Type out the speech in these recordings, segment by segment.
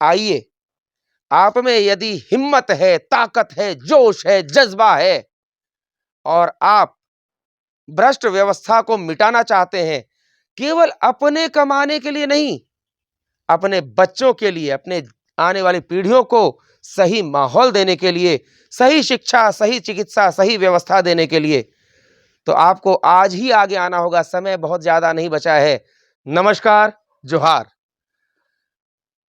आइए, आप में यदि हिम्मत है, ताकत है, जोश है, जज्बा है और आप भ्रष्ट व्यवस्था को मिटाना चाहते हैं, केवल अपने कमाने के लिए नहीं, अपने बच्चों के लिए, अपने आने वाली पीढ़ियों को सही माहौल देने के लिए, सही शिक्षा, सही चिकित्सा, सही व्यवस्था देने के लिए, तो आपको आज ही आगे आना होगा। समय बहुत ज्यादा नहीं बचा है। नमस्कार, जोहार।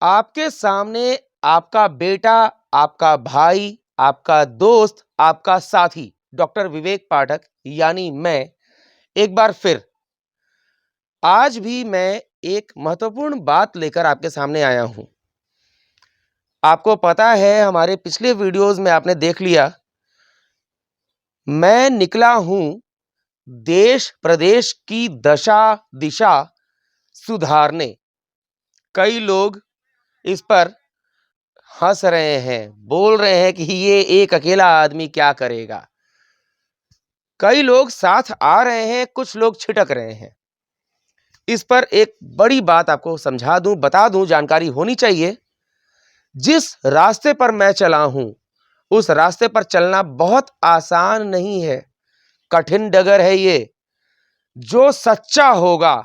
आपके सामने आपका बेटा, आपका भाई, आपका दोस्त, आपका साथी डॉक्टर विवेक पाठक यानी मैं एक बार फिर आज भी मैं एक महत्वपूर्ण बात लेकर आपके सामने आया हूं। आपको पता है, हमारे पिछले वीडियोस में आपने देख लिया, मैं निकला हूं देश प्रदेश की दशा दिशा सुधारने। कई लोग इस पर हंस रहे हैं, बोल रहे हैं कि ये एक अकेला आदमी क्या करेगा। कई लोग साथ आ रहे हैं, कुछ लोग छिटक रहे हैं। इस पर एक बड़ी बात आपको समझा दूं, बता दूं, जानकारी होनी चाहिए। जिस रास्ते पर मैं चला हूं, उस रास्ते पर चलना बहुत आसान नहीं है, कठिन डगर है ये। जो सच्चा होगा,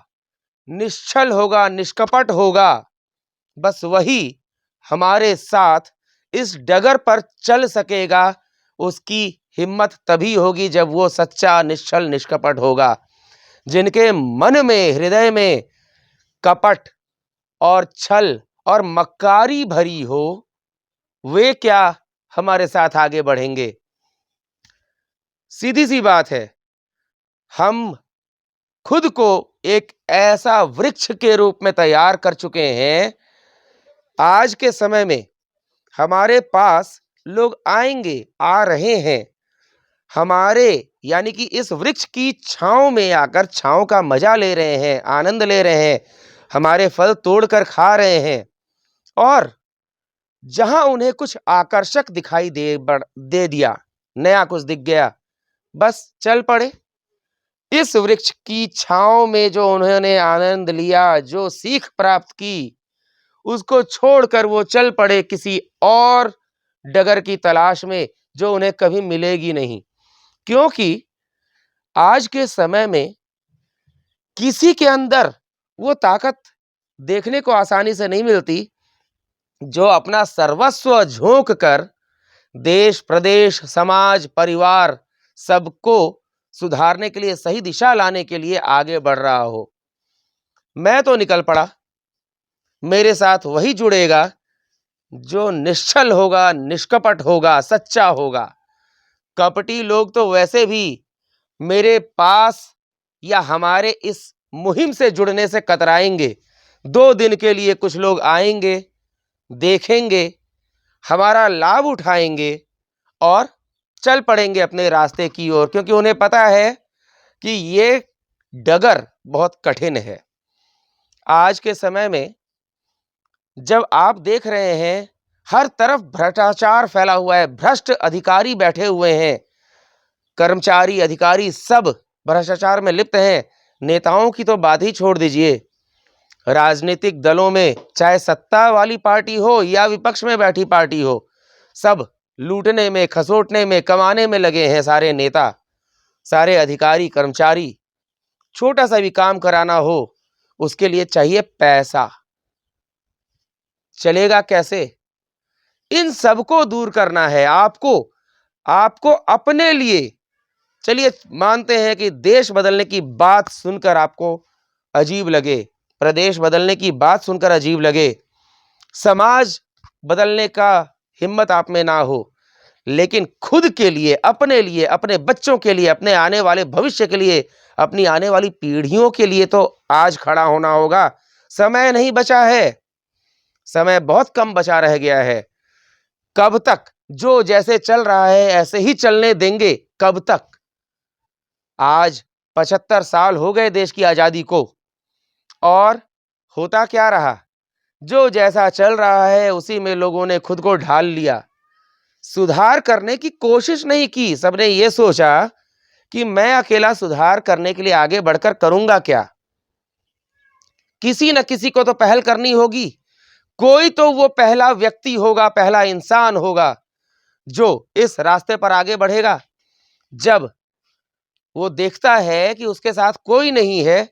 निश्चल होगा, निष्कपट होगा, बस वही हमारे साथ इस डगर पर चल सकेगा। उसकी हिम्मत तभी होगी जब वो सच्चा, निश्चल, निष्कपट होगा। जिनके मन में, हृदय में कपट और छल और मक्कारी भरी हो, वे क्या हमारे साथ आगे बढ़ेंगे। सीधी सी बात है, हम खुद को एक ऐसा वृक्ष के रूप में तैयार कर चुके हैं। आज के समय में हमारे पास लोग आएंगे, आ रहे हैं, हमारे यानी कि इस वृक्ष की छांव में आकर छांव का मजा ले रहे हैं, आनंद ले रहे हैं, हमारे फल तोड़कर खा रहे हैं। और जहां उन्हें कुछ आकर्षक दिखाई दे दिया, नया कुछ दिख गया, बस चल पड़े। इस वृक्ष की छांव में जो उन्होंने आनंद लिया, जो सीख प्राप्त की, उसको छोड़कर वो चल पड़े किसी और डगर की तलाश में, जो उन्हें कभी मिलेगी नहीं। क्योंकि आज के समय में किसी के अंदर वो ताकत देखने को आसानी से नहीं मिलती, जो अपना सर्वस्व झोंक कर देश, प्रदेश, समाज, परिवार सबको सुधारने के लिए, सही दिशा लाने के लिए आगे बढ़ रहा हो। मैं तो निकल पड़ा, मेरे साथ वही जुड़ेगा जो निश्चल होगा, निष्कपट होगा, सच्चा होगा। कपटी लोग तो वैसे भी मेरे पास या हमारे इस मुहिम से जुड़ने से कतराएंगे। 2 दिन के लिए कुछ लोग आएंगे, देखेंगे, हमारा लाभ उठाएंगे और चल पड़ेंगे अपने रास्ते की ओर, क्योंकि उन्हें पता है कि ये डगर बहुत कठिन है। आज के समय में जब आप देख रहे हैं हर तरफ भ्रष्टाचार फैला हुआ है, भ्रष्ट अधिकारी बैठे हुए हैं, कर्मचारी, अधिकारी सब भ्रष्टाचार में लिप्त हैं। नेताओं की तो बात ही छोड़ दीजिए, राजनीतिक दलों में चाहे सत्ता वाली पार्टी हो या विपक्ष में बैठी पार्टी हो, सब लूटने में, खसोटने में, कमाने में लगे हैं। सारे नेता, सारे अधिकारी, कर्मचारी, छोटा सा भी काम कराना हो उसके लिए चाहिए पैसा। चलेगा कैसे? इन सबको दूर करना है आपको अपने लिए। चलिए मानते हैं कि देश बदलने की बात सुनकर आपको अजीब लगे, प्रदेश बदलने की बात सुनकर अजीब लगे, समाज बदलने का हिम्मत आप में ना हो, लेकिन खुद के लिए, अपने बच्चों के लिए, अपने आने वाले भविष्य के लिए, अपनी आने वाली पीढ़ियों के लिए तो आज खड़ा होना होगा। समय नहीं बचा है, समय बहुत कम बचा रह गया है। कब तक जो जैसे चल रहा है ऐसे ही चलने देंगे? कब तक? आज 75 साल हो गए देश की आजादी को, और होता क्या रहा? जो जैसा चल रहा है उसी में लोगों ने खुद को ढाल लिया। सुधार करने की कोशिश नहीं की। सबने ये सोचा कि मैं अकेला सुधार करने के लिए आगे बढ़कर करूंगा क्या? किसी न किसी को तो पहल करनी होगी, कोई तो वो पहला व्यक्ति होगा, पहला इंसान होगा जो इस रास्ते पर आगे बढ़ेगा। जब वो देखता है कि उसके साथ कोई नहीं है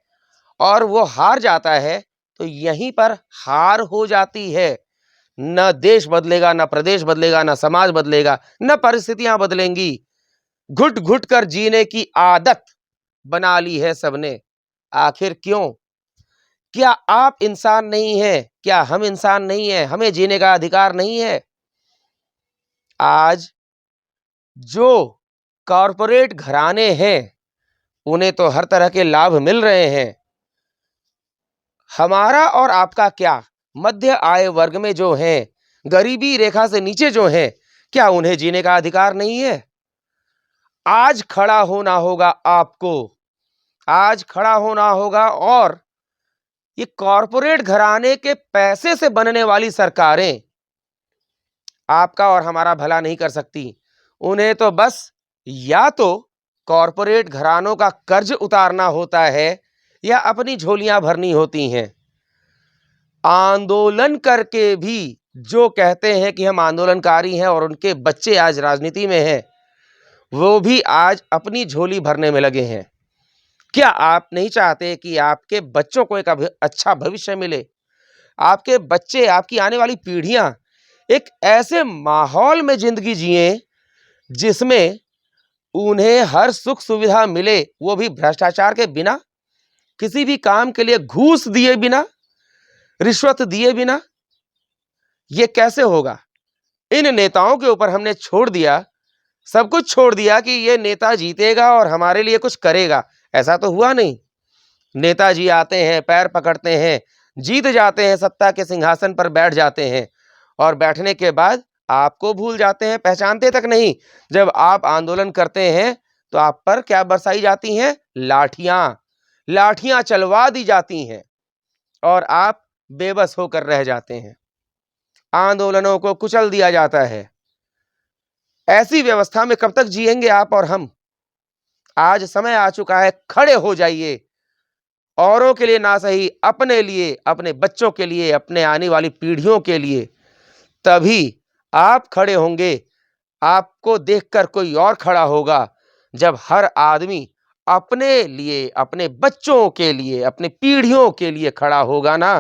और वो हार जाता है, तो यहीं पर हार हो जाती है। न देश बदलेगा, न प्रदेश बदलेगा, न समाज बदलेगा, न परिस्थितियां बदलेंगी। घुट घुट कर जीने की आदत बना ली है सबने। आखिर क्यों? क्या आप इंसान नहीं हैं? क्या हम इंसान नहीं हैं? हमें जीने का अधिकार नहीं है? आज जो कॉरपोरेट घराने हैं, उन्हें तो हर तरह के लाभ मिल रहे हैं। हमारा और आपका क्या, मध्य आय वर्ग में जो हैं, गरीबी रेखा से नीचे जो हैं, क्या उन्हें जीने का अधिकार नहीं है? आज खड़ा होना होगा आपको। आज खड़ा होना होगा और ये कॉरपोरेट घराने के पैसे से बनने वाली सरकारें आपका और हमारा भला नहीं कर सकती। उन्हें तो बस या तो कॉरपोरेट घरानों का कर्ज उतारना होता है या अपनी झोलियां भरनी होती हैं। आंदोलन करके भी जो कहते हैं कि हम आंदोलनकारी हैं और उनके बच्चे आज राजनीति में हैं, वो भी आज अपनी झोली भरने में लगे हैं। क्या आप नहीं चाहते कि आपके बच्चों को एक अच्छा भविष्य मिले? आपके बच्चे, आपकी आने वाली पीढ़ियां एक ऐसे माहौल में जिंदगी जिए जिसमें उन्हें हर सुख सुविधा मिले, वो भी भ्रष्टाचार के बिना, किसी भी काम के लिए घूस दिए बिना, रिश्वत दिए बिना? ये कैसे होगा? इन नेताओं के ऊपर हमने छोड़ दिया, सब कुछ छोड़ दिया कि ये नेता जीतेगा और हमारे लिए कुछ करेगा। ऐसा तो हुआ नहीं। नेताजी आते हैं, पैर पकड़ते हैं, जीत जाते हैं, सत्ता के सिंहासन पर बैठ जाते हैं और बैठने के बाद आपको भूल जाते हैं, पहचानते तक नहीं। जब आप आंदोलन करते हैं तो आप पर क्या बरसाई जाती हैं? लाठियां। लाठियां चलवा दी जाती हैं और आप बेबस होकर रह जाते हैं। आंदोलनों को कुचल दिया जाता है। ऐसी व्यवस्था में कब तक जिएंगे आप और हम? आज समय आ चुका है, खड़े हो जाइए। औरों के लिए ना सही, अपने लिए, अपने बच्चों के लिए, अपने आने वाली पीढ़ियों के लिए। तभी आप खड़े होंगे, आपको देखकर कोई और खड़ा होगा। जब हर आदमी अपने लिए, अपने बच्चों के लिए, अपने पीढ़ियों के लिए खड़ा होगा ना,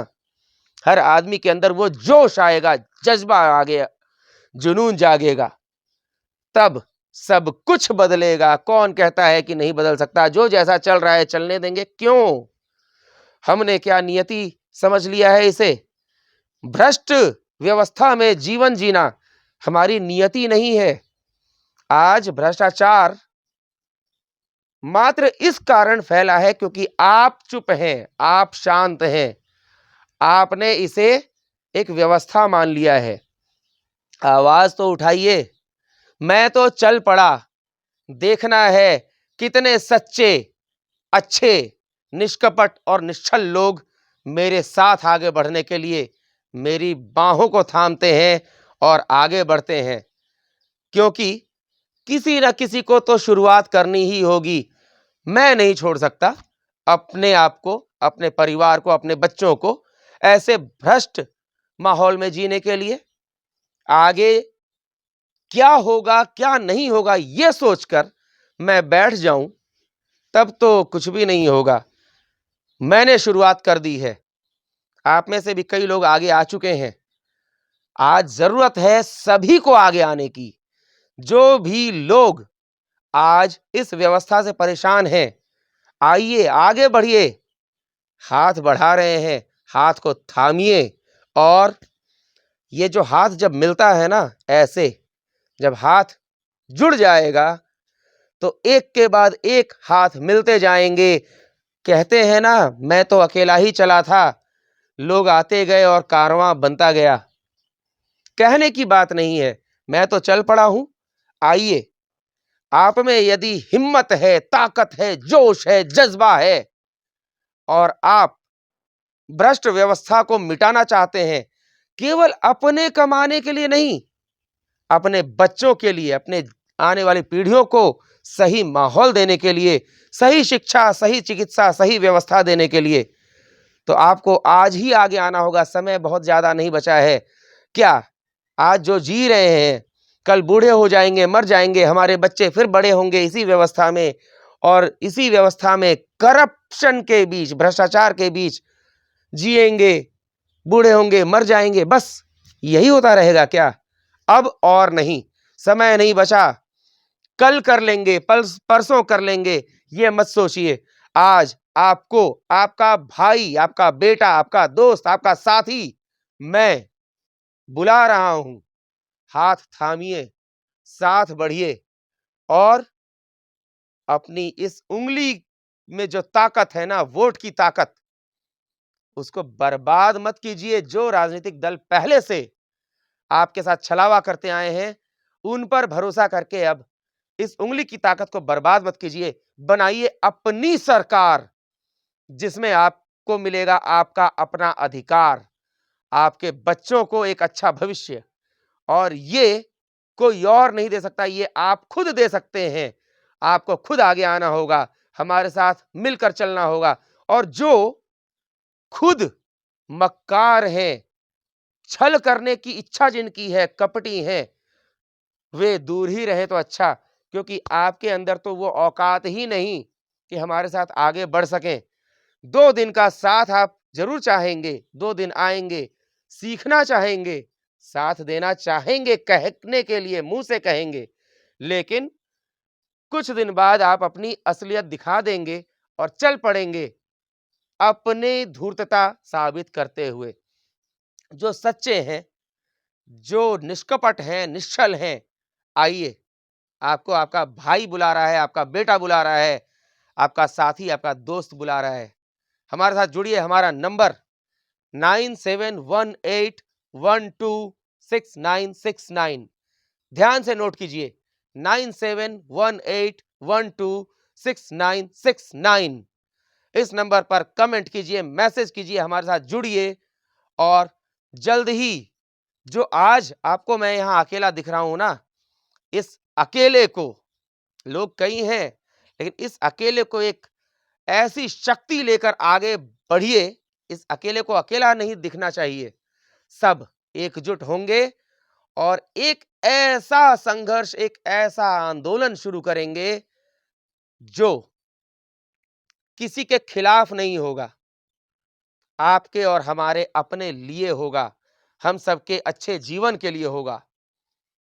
हर आदमी के अंदर वो जोश आएगा, जज्बा आगे, जुनून जागेगा, तब सब कुछ बदलेगा। कौन कहता है कि नहीं बदल सकता? जो जैसा चल रहा है चलने देंगे। क्यों? हमने क्या नियति समझ लिया है इसे? भ्रष्ट व्यवस्था में जीवन जीना हमारी नियति नहीं है। आज भ्रष्टाचार मात्र इस कारण फैला है क्योंकि आप चुप हैं, आप शांत हैं। आपने इसे एक व्यवस्था मान लिया है। आवाज तो उठाइए। मैं तो चल पड़ा। देखना है कितने सच्चे, अच्छे, निष्कपट और निश्चल लोग मेरे साथ आगे बढ़ने के लिए मेरी बाहों को थामते हैं और आगे बढ़ते हैं। क्योंकि किसी न किसी को तो शुरुआत करनी ही होगी। मैं नहीं छोड़ सकता अपने आप को, अपने परिवार को, अपने बच्चों को ऐसे भ्रष्ट माहौल में जीने के लिए। आगे क्या होगा, क्या नहीं होगा, यह सोचकर मैं बैठ जाऊं, तब तो कुछ भी नहीं होगा। मैंने शुरुआत कर दी है। आप में से भी कई लोग आगे आ चुके हैं। आज जरूरत है सभी को आगे आने की। जो भी लोग आज इस व्यवस्था से परेशान हैं, आइए, आगे बढ़िए। हाथ बढ़ा रहे हैं, हाथ को थामिए। और ये जो हाथ जब मिलता है ना, ऐसे जब हाथ जुड़ जाएगा तो एक के बाद एक हाथ मिलते जाएंगे। कहते हैं ना, मैं तो अकेला ही चला था, लोग आते गए और कारवां बनता गया। कहने की बात नहीं है, मैं तो चल पड़ा हूं। आइए, आप में यदि हिम्मत है, ताकत है, जोश है, जज्बा है और आप भ्रष्ट व्यवस्था को मिटाना चाहते हैं, केवल अपने कमाने के लिए नहीं, अपने बच्चों के लिए, अपने आने वाली पीढ़ियों को सही माहौल देने के लिए, सही शिक्षा, सही चिकित्सा, सही व्यवस्था देने के लिए, तो आपको आज ही आगे आना होगा, समय बहुत ज़्यादा नहीं बचा है। क्या आज जो जी रहे हैं, कल बूढ़े हो जाएँगे, मर जाएँगे, हमारे बच्चे फिर बड़े होंगे इसी व्यवस्था में और इसी व्यवस्था में करप्शन के बीच, भ्रष्टाचार के बीच जिएँगे, बूढ़े होंगे, मर जाएँगे, बस यही होता रहेगा क्या? अब और नहीं, समय नहीं बचा, कल कर लेंगे, परसों कर लेंगे, ये मत सोचिए। आज आपको आपका भाई, आपका बेटा, आपका दोस्त, आपका साथी मैं बुला रहा हूं। हाथ थामिए, साथ बढ़िए और अपनी इस उंगली में जो ताकत है ना, वोट की ताकत, उसको बर्बाद मत कीजिए। जो राजनीतिक दल पहले से आपके साथ छलावा करते आए हैं, उन पर भरोसा करके अब इस उंगली की ताकत को बर्बाद मत कीजिए। बनाइए अपनी सरकार, जिसमें आपको मिलेगा आपका अपना अधिकार, आपके बच्चों को एक अच्छा भविष्य, और ये कोई और नहीं दे सकता, ये आप खुद दे सकते हैं। आपको खुद आगे आना होगा, हमारे साथ मिलकर चलना होगा और जो खुद मक्कार हैं, छल करने की इच्छा जिनकी है, कपटी हैं, वे दूर ही रहे तो अच्छा, क्योंकि आपके अंदर तो वो औकात ही नहीं कि हमारे साथ आगे बढ़ सकें। 2 दिन का साथ आप ज़रूर चाहेंगे, 2 दिन आएँगे, सीखना चाहेंगे, साथ देना चाहेंगे, कहने के लिए मुँह से कहेंगे, लेकिन कुछ दिन बाद आप अपनी असलियत दिखा देंगे और चल पड़ेंगे, अपनी धूर्तता साबित करते हुए। जो सच्चे हैं, जो निष्कपट हैं, निश्चल हैं, आइए, आपको आपका भाई बुला रहा है, आपका बेटा बुला रहा है, आपका साथी, आपका दोस्त बुला रहा है। हमारे साथ जुड़िए, हमारा नंबर 9718126969। ध्यान से नोट कीजिए, 9718126969। इस नंबर पर कमेंट कीजिए, मैसेज कीजिए, हमारे साथ जुड़िए और जल्द ही जो आज आपको मैं यहाँ अकेला दिख रहा हूं ना, इस अकेले को, लोग कई हैं, लेकिन इस अकेले को एक ऐसी शक्ति लेकर आगे बढ़िए। इस अकेले को अकेला नहीं दिखना चाहिए, सब एकजुट होंगे और एक ऐसा संघर्ष, एक ऐसा आंदोलन शुरू करेंगे जो किसी के खिलाफ नहीं होगा, आपके और हमारे अपने लिए होगा, हम सबके अच्छे जीवन के लिए होगा।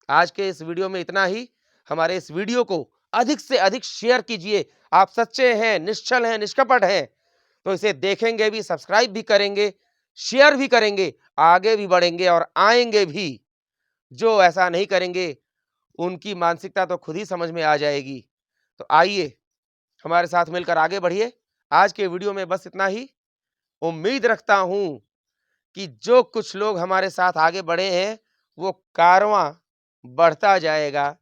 आज के इस वीडियो में इतना ही। हमारे इस वीडियो को अधिक से अधिक शेयर कीजिए। आप सच्चे हैं, निश्चल हैं, निष्कपट हैं, तो इसे देखेंगे भी, सब्सक्राइब भी करेंगे, शेयर भी करेंगे, आगे भी बढ़ेंगे और आएंगे भी। जो ऐसा नहीं करेंगे, उनकी मानसिकता तो खुद ही समझ में आ जाएगी। तो आइए, हमारे साथ मिलकर आगे बढ़िए। आज के वीडियो में बस इतना ही। उम्मीद रखता हूं कि जो कुछ लोग हमारे साथ आगे बढ़े हैं, वो कारवां बढ़ता जाएगा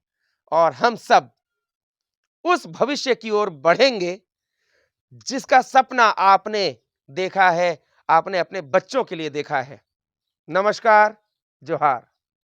और हम सब उस भविष्य की ओर बढ़ेंगे जिसका सपना आपने देखा है, आपने अपने बच्चों के लिए देखा है। नमस्कार, जोहार।